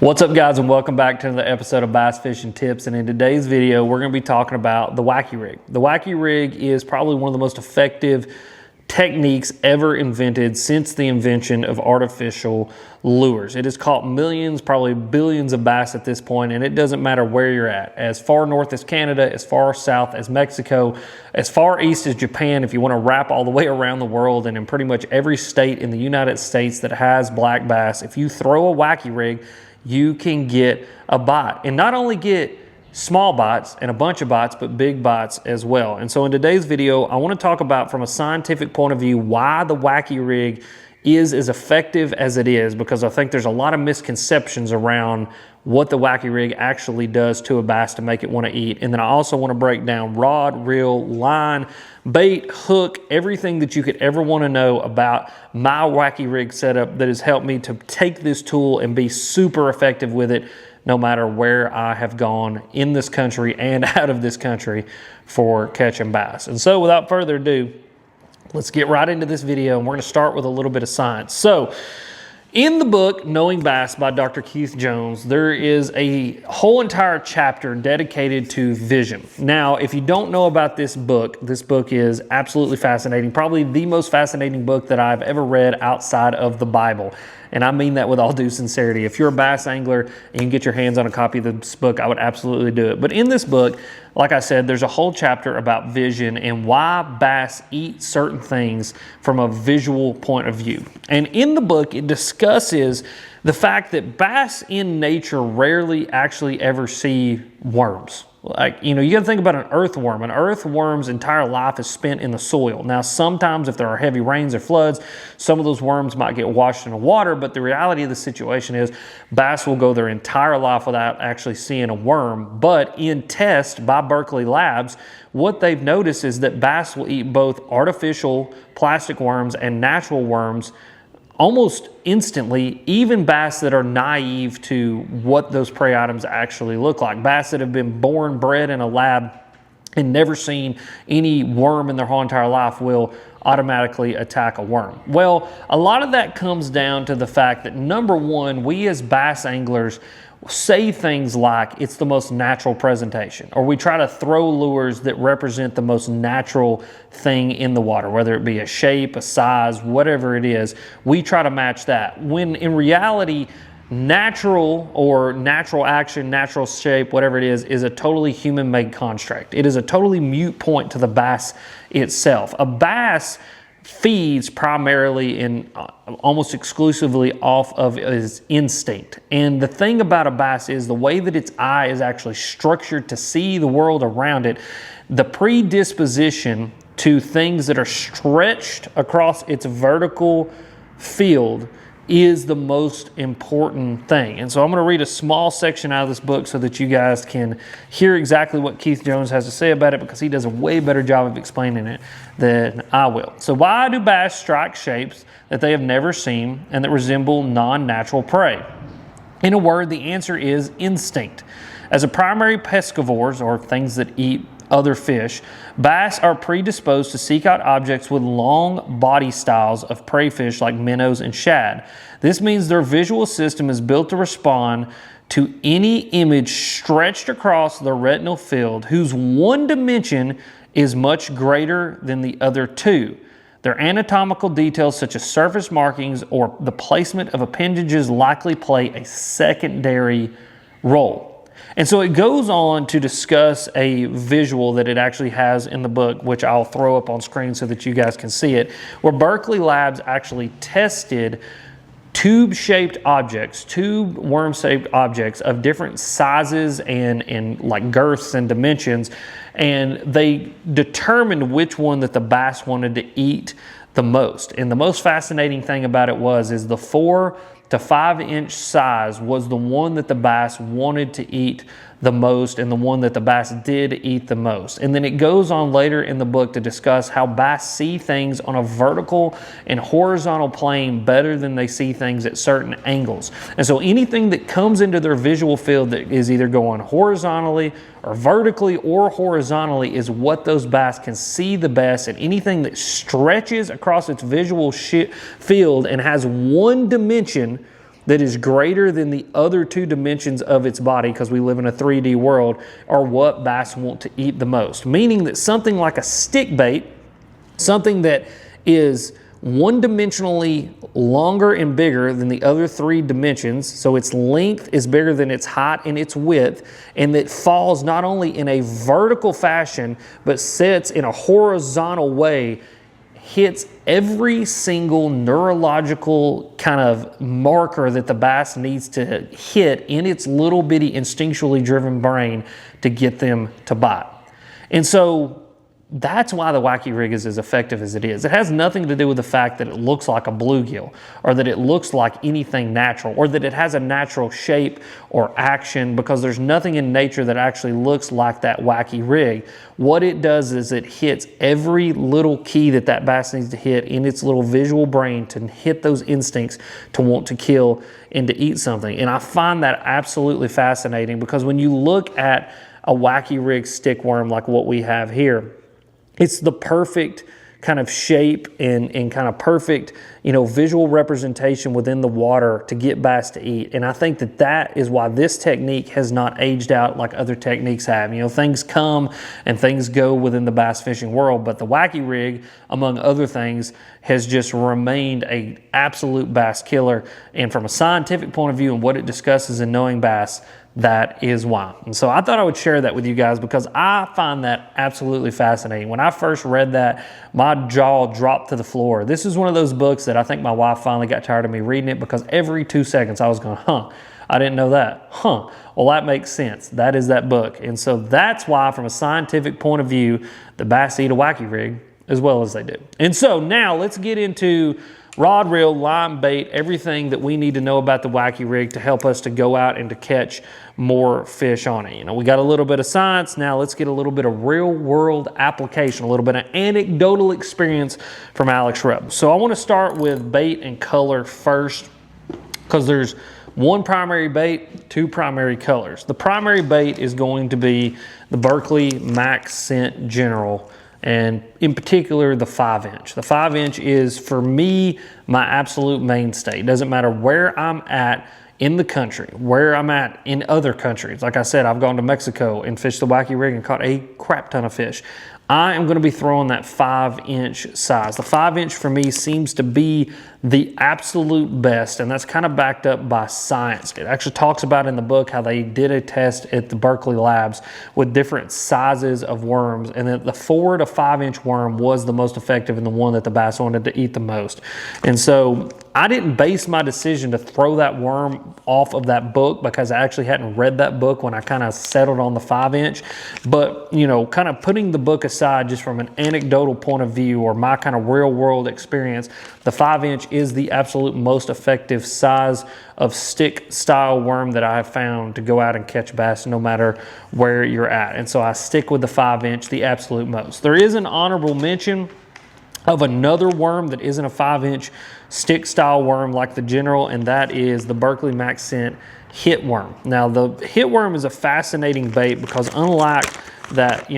What's up, guys, and welcome back to another episode of Bass Fishing Tips. And in today's video, we're going to be talking about the Wacky rig. The Wacky rig is probably one of the most effective techniques ever invented since the invention of artificial lures. It has caught millions, probably billions of bass at this point, and it doesn't matter where you're at. As far north as Canada, as far south as Mexico, as far east as Japan, if you want to wrap all the way around the world, and in pretty much every state in the United States that has black bass, if you throw a Wacky rig, you can get a bite, and not only get small bites and a bunch of bites, but big bites as well. And so in today's video, I want to talk about, from a scientific point of view, why the Wacky rig is as effective as it is, because I think there's a lot of misconceptions around what the Wacky rig actually does to a bass to make it want to eat. And then I also want to break down rod, reel, line, bait, hook, everything that you could ever want to know about my Wacky rig setup that has helped me to take this tool and be super effective with it no matter where I have gone in this country and out of this country for catching bass. And so without further ado, let's get right into this video, and we're going to start with a little bit of science. So in the book, Knowing Bass by Dr. Keith Jones, there is a whole entire chapter dedicated to vision. Now, if you don't know about this book is absolutely fascinating, probably the most fascinating book that I've ever read outside of the Bible. And I mean that with all due sincerity. If you're a bass angler and you can get your hands on a copy of this book, I would absolutely do it. But in this book, like I said, there's a whole chapter about vision and why bass eat certain things from a visual point of view. And in the book, it discusses the fact that bass in nature rarely actually ever see worms. Like, you got to think about an earthworm. An earthworm's entire life is spent in the soil. Now, sometimes if there are heavy rains or floods, some of those worms might get washed in the water, but the reality of the situation is bass will go their entire life without actually seeing a worm. But in tests by Berkeley Labs, what they've noticed is that bass will eat both artificial plastic worms and natural worms almost instantly, even bass that are naive to what those prey items actually look like. Bass that have been born, bred in a lab and never seen any worm in their whole entire life will automatically attack a worm. Well, a lot of that comes down to the fact that, number one, we as bass anglers say things like it's the most natural presentation, or we try to throw lures that represent the most natural thing in the water, whether it be a shape, a size, whatever it is. We try to match that, when in reality, natural or natural action, natural shape, whatever it is a totally human-made construct. It is a totally moot point to the bass itself. A bass feeds primarily and almost exclusively off of his instinct. And the thing about a bass is the way that its eye is actually structured to see the world around it, the predisposition to things that are stretched across its vertical field is the most important thing. And so I'm going to read a small section out of this book so that you guys can hear exactly what Keith Jones has to say about it, because he does a way better job of explaining it than I will. So why do bass strike shapes that they have never seen and that resemble non-natural prey? In a word, the answer is instinct. As a primary pescivores, or things that eat other fish, bass are predisposed to seek out objects with long body styles of prey fish like minnows and shad. This means their visual system is built to respond to any image stretched across the retinal field whose one dimension is much greater than the other two. Their anatomical details, such as surface markings or the placement of appendages, likely play a secondary role. And so it goes on to discuss a visual that it actually has in the book, which I'll throw up on screen so that you guys can see it, where Berkeley Labs actually tested tube-shaped objects, tube worm-shaped objects of different sizes and like girths and dimensions, and they determined which one that the bass wanted to eat the most. And the most fascinating thing about it is the 4 to 5 inch size was the one that the bass wanted to eat the most, and the one that the bass did eat the most. And then it goes on later in the book to discuss how bass see things on a vertical and horizontal plane better than they see things at certain angles. And so anything that comes into their visual field that is either going horizontally or vertically or horizontally is what those bass can see the best. And anything that stretches across its visual field and has one dimension that is greater than the other two dimensions of its body, because we live in a 3D world, are what bass want to eat the most. Meaning that something like a stick bait, something that is one-dimensionally longer and bigger than the other three dimensions, so its length is bigger than its height and its width, and that falls not only in a vertical fashion, but sits in a horizontal way, hits every single neurological kind of marker that the bass needs to hit in its little bitty instinctually driven brain to get them to bite. And so that's why the Wacky rig is as effective as it is. It has nothing to do with the fact that it looks like a bluegill, or that it looks like anything natural, or that it has a natural shape or action, because there's nothing in nature that actually looks like that Wacky rig. What it does is it hits every little key that that bass needs to hit in its little visual brain to hit those instincts to want to kill and to eat something. And I find that absolutely fascinating, because when you look at a Wacky rig stick worm like what we have here, it's the perfect kind of shape and kind of perfect, visual representation within the water to get bass to eat. And I think that that is why this technique has not aged out like other techniques have. Things come and things go within the bass fishing world, but the Wacky rig, among other things, has just remained an absolute bass killer. And from a scientific point of view and what it discusses in Knowing Bass, that is why. And so I thought I would share that with you guys, because I find that absolutely fascinating. When I first read that, my jaw dropped to the floor. This is one of those books that I think my wife finally got tired of me reading it, because every 2 seconds I was going, I didn't know that. Well, that makes sense. That is that book. And so that's why, from a scientific point of view, the bass eat a Wacky rig as well as they do. And so now let's get into rod, reel, line, bait, everything that we need to know about the Wacky rig to help us to go out and to catch more fish on it. We got a little bit of science. Now let's get a little bit of real world application, a little bit of anecdotal experience from Alex Rupp. So I want to start with bait and color first, because there's one primary bait, two primary colors. The primary bait is going to be the Berkley Max Scent General, and in particular the 5-inch. The 5-inch is, for me, my absolute mainstay. It doesn't matter where I'm at in the country, where I'm at in other countries. Like I said, I've gone to Mexico and fished the Wacky rig and caught a crap ton of fish. I am going to be throwing that 5-inch size. The 5-inch for me seems to be the absolute best, and that's kind of backed up by science. It actually talks about in the book how they did a test at the Berkeley labs with different sizes of worms, and that the 4 to 5-inch worm was the most effective and the one that the bass wanted to eat the most. And so I didn't base my decision to throw that worm off of that book because I actually hadn't read that book when I kind of settled on the 5-inch. But, kind of putting the book aside just from an anecdotal point of view, or my kind of real world experience, the 5-inch is the absolute most effective size of stick style worm that I have found to go out and catch bass no matter where you're at. And so I stick with the 5-inch the absolute most. There is an honorable mention of another worm that isn't a 5-inch stick style worm like the General, and that is the Berkley Max Scent hit worm. Now the hit worm is a fascinating bait because, unlike that,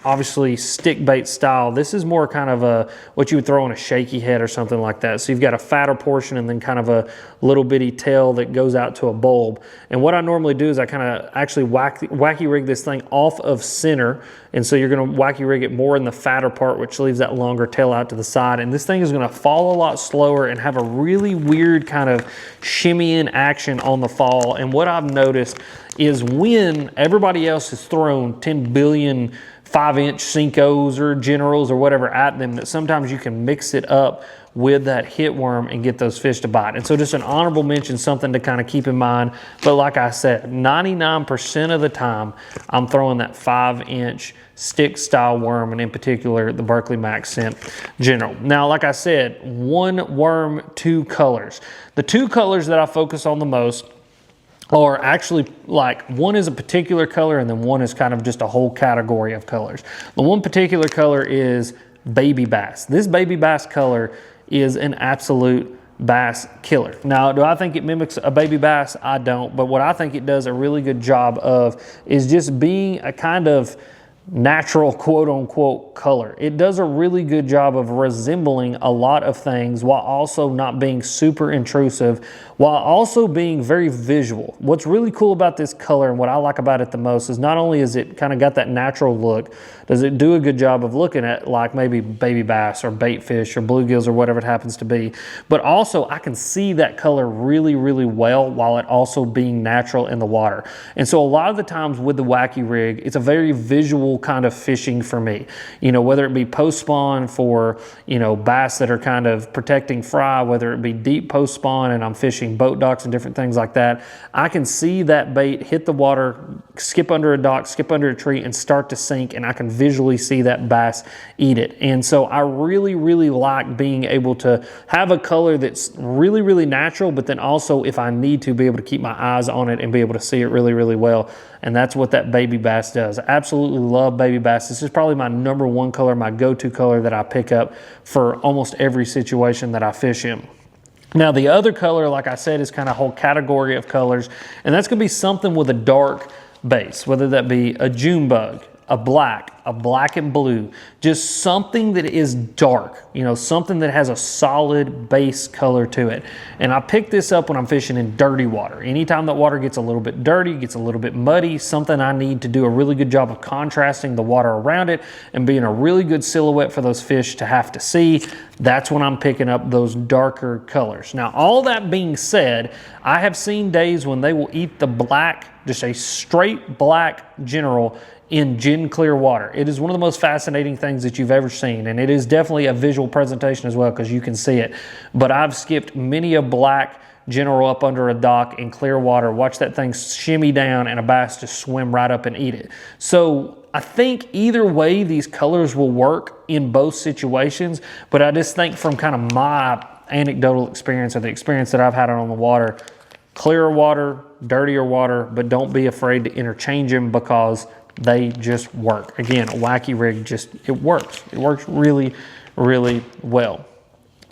obviously stick bait style, this is more kind of what you would throw on a shaky head or something like that. So you've got a fatter portion and then kind of a little bitty tail that goes out to a bulb. And what I normally do is I kind of actually wacky rig this thing off of center, and so you're going to wacky rig it more in the fatter part, which leaves that longer tail out to the side. And this thing is going to fall a lot slower and have a really weird kind of shimmying action on the fall. And what I've noticed is, when everybody else has thrown 10 billion 5-inch Cincos or Generals or whatever at them, that sometimes you can mix it up with that hit worm and get those fish to bite. And so just an honorable mention, something to kind of keep in mind. But like I said, 99% of the time I'm throwing that 5-inch stick style worm, and in particular the Berkley Max Scent General. Now, like I said, one worm, two colors. The two colors that I focus on the most are actually, like, one is a particular color and then one is kind of just a whole category of colors. The one particular color is baby bass. This baby bass color is an absolute bass killer. Now, do I think it mimics a baby bass? I don't, but what I think it does a really good job of is just being a kind of natural quote-unquote color. It does a really good job of resembling a lot of things while also not being super intrusive, while also being very visual. What's really cool about this color and what I like about it the most is not only is it kind of got that natural look, does it do a good job of looking at like maybe baby bass or bait fish or bluegills or whatever it happens to be, but also I can see that color really, really well while it also being natural in the water. And so a lot of the times with the Wacky rig, it's a very visual kind of fishing for me. You know, whether it be post spawn for, you know, bass that are kind of protecting fry, whether it be deep post spawn and I'm fishing boat docks and different things like that, I can see that bait hit the water, skip under a dock, skip under a tree, and start to sink, and I can visually see that bass eat it. And so I really, really like being able to have a color that's really, really natural, but then also if I need to be able to keep my eyes on it and be able to see it really, really well. And that's what that baby bass does. I absolutely love baby bass. This is probably my number one color, my go-to color that I pick up for almost every situation that I fish in. Now the other color, like I said, is kind of a whole category of colors, and that's gonna be something with a dark base, whether that be a June bug, a black and blue, just something that is dark, you know, something that has a solid base color to it. And I pick this up when I'm fishing in dirty water. Anytime that water gets a little bit dirty, gets a little bit muddy, something I need to do a really good job of contrasting the water around it and being a really good silhouette for those fish to have to see, that's when I'm picking up those darker colors. Now, all that being said, I have seen days when they will eat the black, just a straight black general in gin clear water. It is one of the most fascinating things that you've ever seen, and it is definitely a visual presentation as well because you can see it. But I've skipped many a black general up under a dock in clear water, watch that thing shimmy down and a bass just swim right up and eat it. So I think either way these colors will work in both situations, but I just think from kind of my anecdotal experience or the experience that I've had on the water, clearer water, dirtier water, but don't be afraid to interchange them because they just work. Again, a Wacky rig it works. It works really, really well.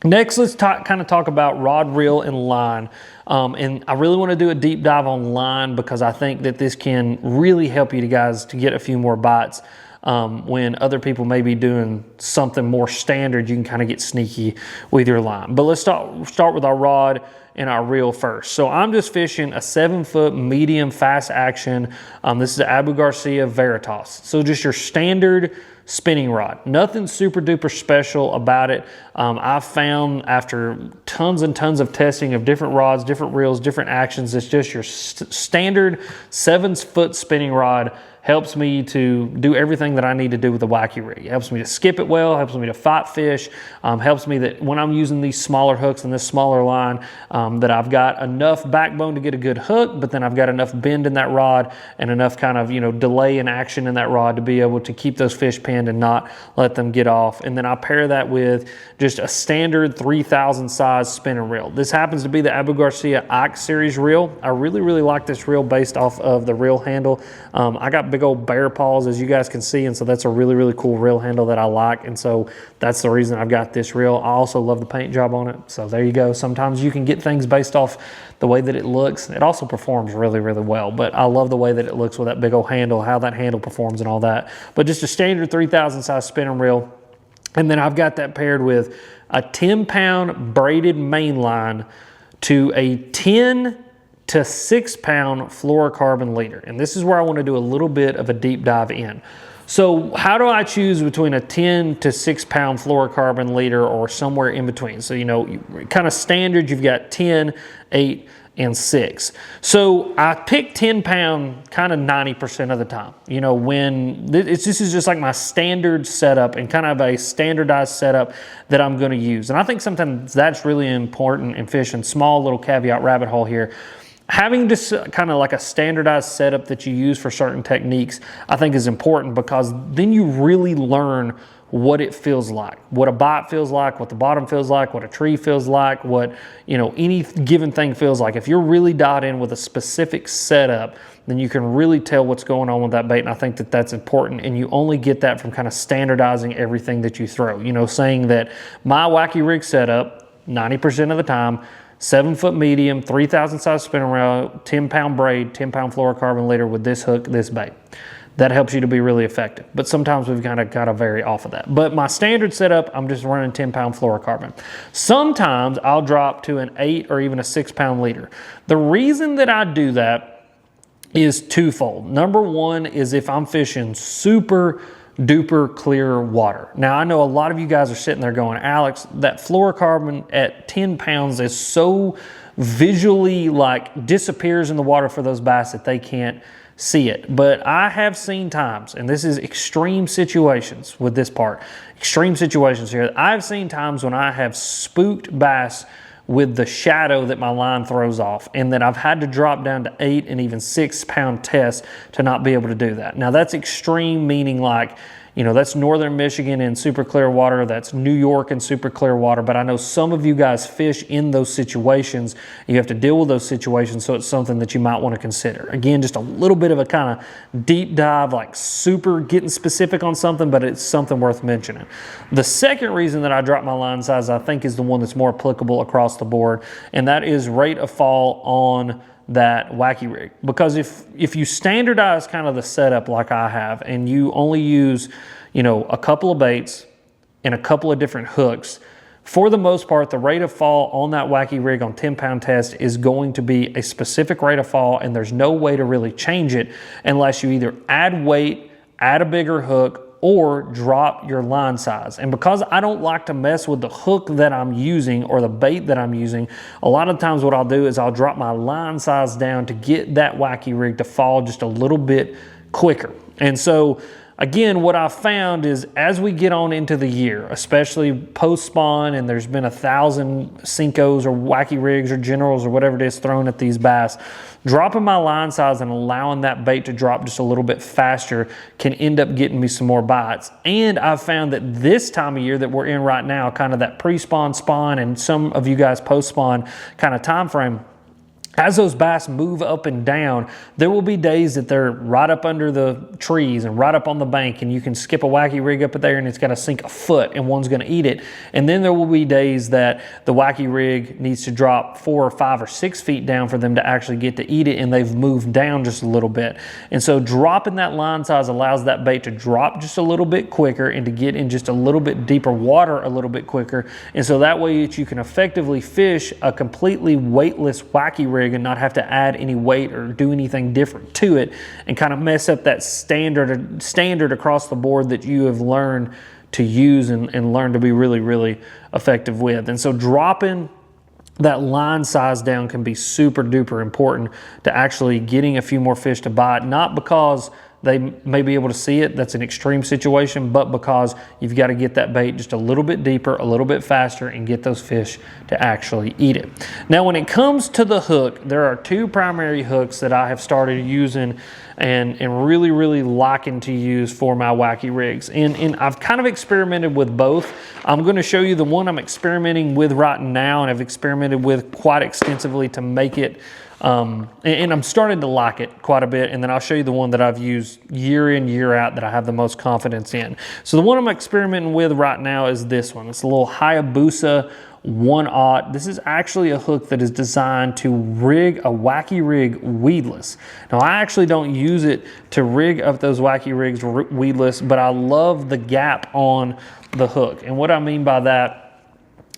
Next, let's kind of talk about rod, reel, and line. And I really want to do a deep dive on line because I think that this can really help you guys to get a few more bites. When other people may be doing something more standard, you can kind of get sneaky with your line. But let's start with our rod and our reel first. So I'm just fishing a 7-foot medium fast action. This is the Abu Garcia Veritas. So just your standard spinning rod. Nothing super duper special about it. I've found after tons and tons of testing of different rods, different reels, different actions, it's just your standard 7-foot spinning rod. Helps me to do everything that I need to do with the Wacky rig. It helps me to skip it well, helps me to fight fish, helps me that when I'm using these smaller hooks and this smaller line, that I've got enough backbone to get a good hook, but then I've got enough bend in that rod and enough kind of, you know, delay in action in that rod to be able to keep those fish pinned and not let them get off. And then I pair that with just a standard 3,000 size spinning reel. This happens to be the Abu Garcia Ike series reel. I really, really like this reel based off of the reel handle. I got big old bear paws, as you guys can see, and so that's a really, really cool reel handle that I like, and so that's the reason I've got this reel. I also love the paint job on it, so there you go. Sometimes you can get things based off the way that it looks. It also performs really, really well, but I love the way that it looks with that big old handle, how that handle performs and all that. But just a standard 3,000 size spinning reel, and then I've got that paired with a 10-pound braided main line to a 10 to 6-pound fluorocarbon leader. And this is where I want to do a little bit of a deep dive in. So how do I choose between a 10 to 6-pound fluorocarbon leader or somewhere in between? So, you know, kind of standard, you've got 10, 8, and 6. So I pick 10-pound kind of 90% of the time. You know, when this is just like my standard setup and kind of a standardized setup that I'm going to use. And I think sometimes that's really important in fishing. Small little caveat rabbit hole here. Having just kind of like a standardized setup that you use for certain techniques, I think is important because then you really learn what it feels like, what a bite feels like, what the bottom feels like, what a tree feels like, what, you know, any given thing feels like. If you're really dialed in with a specific setup, then you can really tell what's going on with that bait. And I think that that's important. And you only get that from kind of standardizing everything that you throw. You know, saying that my Wacky rig setup, 90% of the time, 7-foot medium, 3,000 size spinning reel, 10-pound braid, 10-pound fluorocarbon leader with this hook, this bait. that helps you to be really effective. But sometimes we've kind of got to vary off of that. But my standard setup, I'm just running 10-pound fluorocarbon. Sometimes I'll drop to an 8 or even a 6-pound leader. The reason that I do that is twofold. Number one is if I'm fishing super duper clear water. Now, I know a lot of you guys are sitting there going, Alex, that fluorocarbon at 10 pounds is so visually like disappears in the water for those bass that they can't see it. But I have seen times, and this is extreme situations with this part, extreme situations here. I've seen times when I have spooked bass with the shadow that my line throws off, and that I've had to drop down to 8 and even 6-pound tests to not be able to do that. Now that's extreme, meaning like, you know, that's northern Michigan in super clear water, that's New York in super clear water, but I know some of you guys fish in those situations. You have to deal with those situations, so it's something that you might want to consider. Again, just a little bit of a kind of deep dive, like super getting specific on something, but it's something worth mentioning. The second reason that I drop my line size, I think, is the one that's more applicable across the board, and that is rate of fall on that Wacky rig. Because if you standardize kind of the setup like I have, and you only use, you know, a couple of baits and a couple of different hooks, for the most part, the rate of fall on that Wacky rig on 10-pound test is going to be a specific rate of fall, and there's no way to really change it unless you either add weight, add a bigger hook, or drop your line size. And because I don't like to mess with the hook that I'm using or the bait that I'm using, a lot of times what I'll do is I'll drop my line size down to get that Wacky rig to fall just a little bit quicker. And so again, what I've found is as we get on into the year, especially post-spawn, and there's been 1,000 Cincos or Wacky rigs or Generals or whatever it is thrown at these bass, dropping my line size and allowing that bait to drop just a little bit faster can end up getting me some more bites. And I've found that this time of year that we're in right now, kind of that pre-spawn, spawn, and some of you guys post-spawn kind of time frame, as those bass move up and down, there will be days that they're right up under the trees and right up on the bank, and you can skip a Wacky rig up there and it's got to sink a foot and one's going to eat it. And then there will be days that the Wacky rig needs to drop 4 or 5 or 6 feet down for them to actually get to eat it, and they've moved down just a little bit. And so dropping that line size allows that bait to drop just a little bit quicker and to get in just a little bit deeper water a little bit quicker. And so that way that you can effectively fish a completely weightless Wacky rig and not have to add any weight or do anything different to it, and kind of mess up that standard across the board that you have learned to use and learn to be really, really effective with. And so dropping that line size down can be super duper important to actually getting a few more fish to bite, not because they may be able to see it, that's an extreme situation, but because you've got to get that bait just a little bit deeper, a little bit faster, and get those fish to actually eat it. Now, when it comes to the hook, there are 2 primary hooks that I have started using and really, really liking to use for my Wacky rigs. And I've kind of experimented with both. I'm going to show you the one I'm experimenting with right now, and I've experimented with quite extensively to make it and I'm starting to like it quite a bit, and then I'll show you the one that I've used year in, year out that I have the most confidence in. So the one I'm experimenting with right now is this one. It's a little Hayabusa 1/0. This is actually a hook that is designed to rig a Wacky rig weedless. Now, I actually don't use it to rig up those Wacky rigs weedless, but I love the gap on the hook. And what I mean by that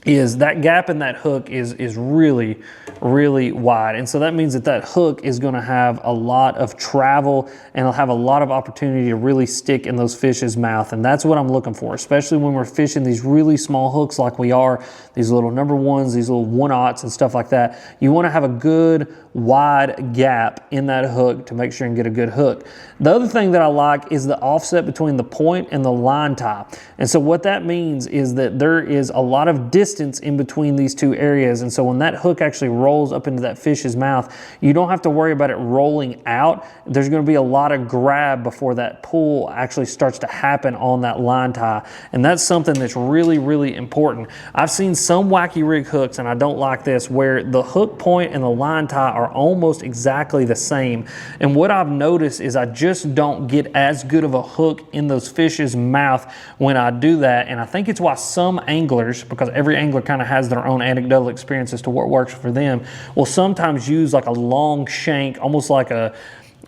is that gap in that hook is really, really wide. And so that means that that hook is going to have a lot of travel, and it'll have a lot of opportunity to really stick in those fish's mouth. And that's what I'm looking for, especially when we're fishing these really small hooks like we are, these little number 1s, these little 1/0s and stuff like that. You want to have a good wide gap in that hook to make sure you can get a good hook. The other thing that I like is the offset between the point and the line tie. And so what that means is that there is a lot of distance in between these 2 areas. And so when that hook actually rolls up into that fish's mouth, you don't have to worry about it rolling out. There's going to be a lot of grab before that pull actually starts to happen on that line tie. And that's something that's really, really important. I've seen some Wacky rig hooks, and I don't like this, where the hook point and the line tie are almost exactly the same. And what I've noticed is I just don't get as good of a hook in those fish's mouth when I do that. And I think it's why some anglers, because every angler kind of has their own anecdotal experience as to what works for them, will sometimes use like a long shank, almost like a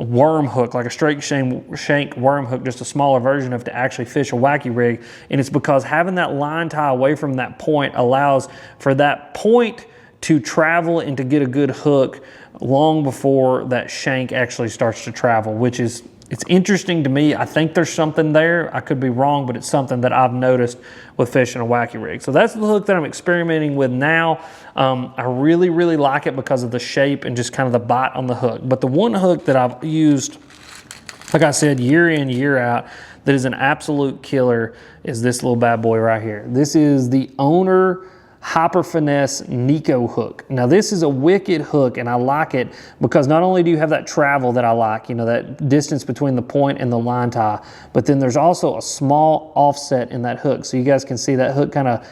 worm hook, like a straight shank worm hook, just a smaller version of it, to actually fish a wacky rig. And it's because having that line tie away from that point allows for that point to travel and to get a good hook long before that shank actually starts to travel, which is, it's interesting to me. I think there's something there. I could be wrong, but it's something that I've noticed with fishing a wacky rig. So that's the hook that I'm experimenting with now. I really, really like it because of the shape and just kind of the bite on the hook. But the one hook that I've used, like I said, year in, year out, that is an absolute killer is this little bad boy right here. This is the Owner Hyper Finesse Nico hook. Now this is a wicked hook, and I like it because not only do you have that travel that I like, you know, that distance between the point and the line tie, but then there's also a small offset in that hook. So you guys can see that hook kind of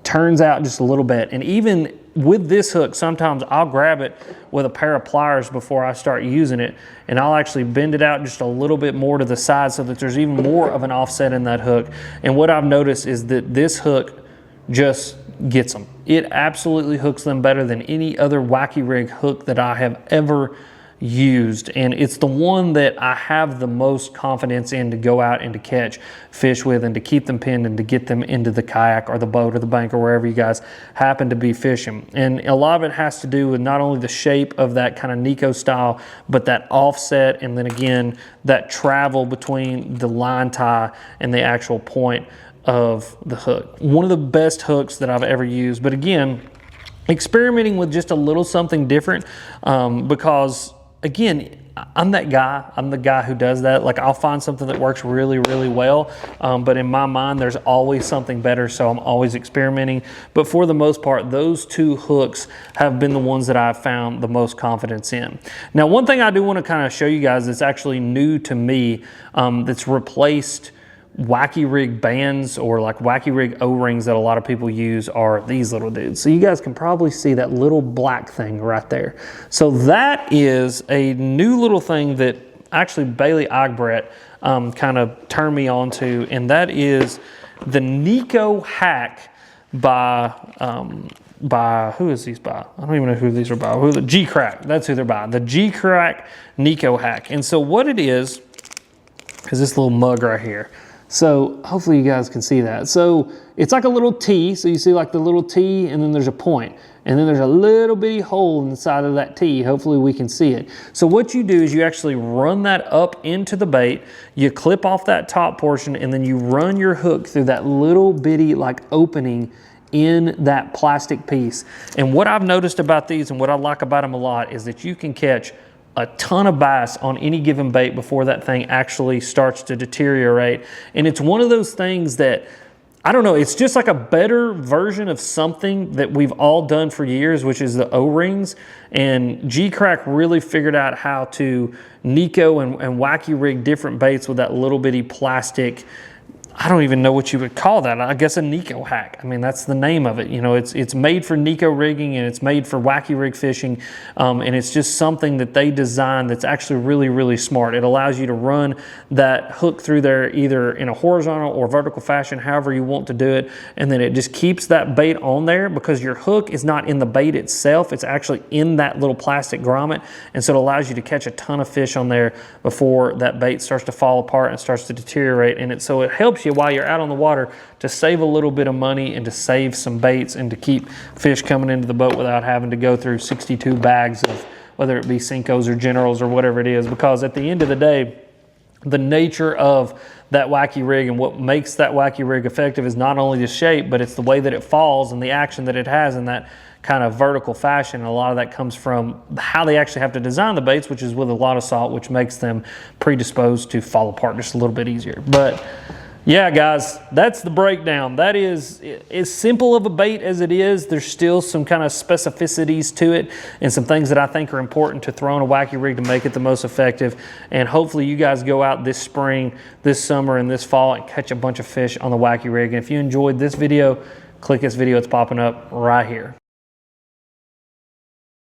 turns out just a little bit. And even with this hook, sometimes I'll grab it with a pair of pliers before I start using it, and I'll actually bend it out just a little bit more to the side so that there's even more of an offset in that hook. And what I've noticed is that this hook just gets them. It absolutely hooks them better than any other wacky rig hook that I have ever used, and it's the one that I have the most confidence in to go out and to catch fish with and to keep them pinned and to get them into the kayak or the boat or the bank or wherever you guys happen to be fishing. And a lot of it has to do with not only the shape of that kind of Nico style, but that offset, and then again that travel between the line tie and the actual point of the hook. One of the best hooks that I've ever used, but again, experimenting with just a little something different, because again, I'm that guy. I'm the guy who does that. Like, I'll find something that works really, really well, but in my mind, there's always something better, so I'm always experimenting. But for the most part, those two hooks have been the ones that I've found the most confidence in. Now, one thing I do want to kind of show you guys that's actually new to me, that's replaced wacky rig bands or like wacky rig O-rings that a lot of people use, are these little dudes. So you guys can probably see that little black thing right there. So that is a new little thing that actually Bailey Ogbrett kind of turned me on to, and that is the Nico hack by who is these by? I don't even know who these are by. The G-Crack, that's who they're by. The G-Crack Nico hack. And so what it is this little mug right here. So hopefully you guys can see that. So it's like a little T. So you see like the little T, and then there's a point. And then there's a little bitty hole inside of that T. Hopefully we can see it. So what you do is you actually run that up into the bait. You clip off that top portion, and then you run your hook through that little bitty like opening in that plastic piece. And what I've noticed about these, and what I like about them a lot, is that you can catch a ton of bass on any given bait before that thing actually starts to deteriorate. And it's one of those things that, I don't know, it's just like a better version of something that we've all done for years, which is the O-rings. And G-Crack really figured out how to Nico and wacky rig different baits with that little bitty plastic, I don't even know what you would call that. I guess a Nico hack. I mean, that's the name of it. You know, it's made for Nico rigging, and it's made for wacky rig fishing. And it's just something that they designed that's actually really, really smart. It allows you to run that hook through there either in a horizontal or vertical fashion, however you want to do it. And then it just keeps that bait on there, because your hook is not in the bait itself. It's actually in that little plastic grommet. And so it allows you to catch a ton of fish on there before that bait starts to fall apart and starts to deteriorate. And so it helps you while you're out on the water to save a little bit of money and to save some baits and to keep fish coming into the boat without having to go through 62 bags of whether it be Cincos or Generals or whatever it is. Because at the end of the day, the nature of that wacky rig and what makes that wacky rig effective is not only the shape, but it's the way that it falls and the action that it has in that kind of vertical fashion. And a lot of that comes from how they actually have to design the baits, which is with a lot of salt, which makes them predisposed to fall apart just a little bit easier. But yeah, guys, that's the breakdown. That is as simple of a bait as it is. There's still some kind of specificities to it and some things that I think are important to throw in a wacky rig to make it the most effective. And hopefully you guys go out this spring, this summer, and this fall and catch a bunch of fish on the wacky rig. And if you enjoyed this video, click this video. It's popping up right here.